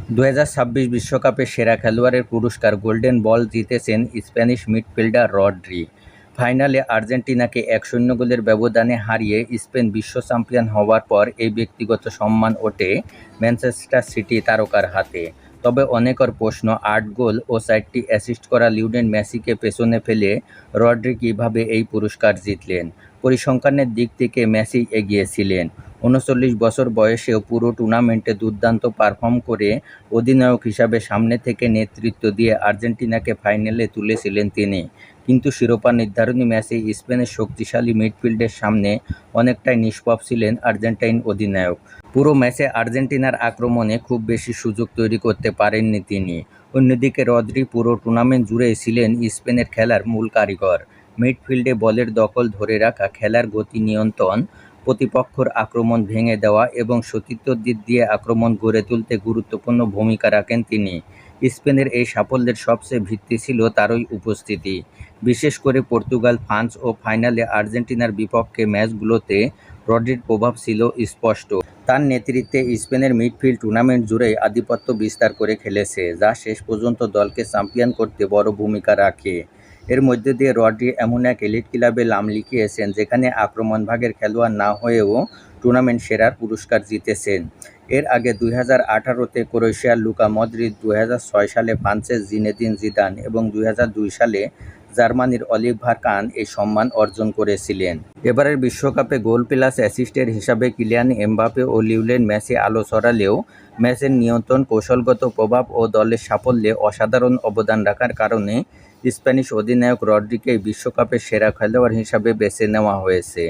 2026 বিশ্বকাপে সেরা খেলোয়াড়ের পুরস্কার গোল্ডেন বল জিতেছেন স্প্যানিশ মিডফিল্ডার রড্রি। ফাইনালে আর্জেন্টিনাকে 1-0 গোলের ব্যবধানে হারিয়ে স্পেন বিশ্ব চ্যাম্পিয়ন হওয়ার পর এই ব্যক্তিগত সম্মান ওঠে ম্যানচেস্টার সিটি তারকার হাতে। তবে অনেকের প্রশ্ন, 8 গোল ও 4টি অ্যাসিস্ট করা লিওনেল মেসিকে পেছনে ফেলে রড্রি কীভাবে এই পুরস্কার জিতলেন। পরিসংখ্যানের দিক থেকে মেসি এগিয়ে ছিলেন। 39 বছর বয়সেও পুরো টুর্নামেন্টে দুর্দান্ত পারফর্ম করে অধিনায়ক হিসাবে সামনে থেকে নেতৃত্ব দিয়ে আর্জেন্টিনাকে ফাইনালে তুলেছিলেন তিনি। কিন্তু শিরোপা নির্ধারণী ম্যাচে স্পেনের শক্তিশালী মিডফিল্ডের সামনে অনেকটাই নিষ্প্রভ ছিলেন আর্জেন্টাইন অধিনায়ক। পুরো ম্যাচে আর্জেন্টিনার আক্রমণে খুব বেশি সুযোগ তৈরি করতে পারেননি তিনি। অন্যদিকে রদ্রি পুরো টুর্নামেন্ট জুড়েই ছিলেন স্পেনের খেলার মূল কারিগর। মিডফিল্ডে বলের দখল ধরে রাখা, খেলার গতি নিয়ন্ত্রণ, প্রতিপক্ষের আক্রমণ ভেঙে দেওয়া এবং সতীর্থর দিক দিয়ে আক্রমণ গড়ে তুলতে গুরুত্বপূর্ণ ভূমিকা রাখেন তিনি। স্পেনের এই সাফল্যের সবচেয়ে ভিত্তি ছিল তারই উপস্থিতি। বিশেষ করে পর্তুগাল, ফ্রান্স ও ফাইনালে আর্জেন্টিনার বিপক্ষে ম্যাচগুলোতে রড্রির প্রভাব ছিল স্পষ্ট। তার নেতৃত্বে স্পেনের মিডফিল্ড টুর্নামেন্ট জুড়েই আধিপত্য বিস্তার করে খেলেছে, যা শেষ পর্যন্ত দলকে চ্যাম্পিয়ন করতে বড় ভূমিকা রাখে। এর মধ্যে দিয়ে রড্রি এমন এক এলিট ক্লাবে নাম লিখিয়েছেন যেখানে আক্রমণভাগের খেলোয়াড় না হয়েও টুর্নামেন্ট সেরার পুরস্কার জিতেছেন। এর আগে 2018-তে ক্রোয়েশিয়ার লুকা মদ্রিচ, 2006 সালে ফ্রান্সের জিনেদিন জিদান এবং 2002 সালে জার্মানির অলিভার কান এই সম্মান অর্জন করেছিলেন। এবারের বিশ্বকাপে গোল প্লাস অ্যাসিস্টের হিসাবে কিলিয়ান এমবাপে ও লিওনেল মেসি আলো ছড়ালেও ম্যাচের নিয়ন্ত্রণ, কৌশলগত প্রভাব ও দলের সাফল্যে অসাধারণ অবদান রাখার কারণে স্প্যানিশ অধিনায়ক রড্রিকেই বিশ্বকাপের সেরা খেলোয়াড় হিসাবে বেছে নেওয়া হয়েছে।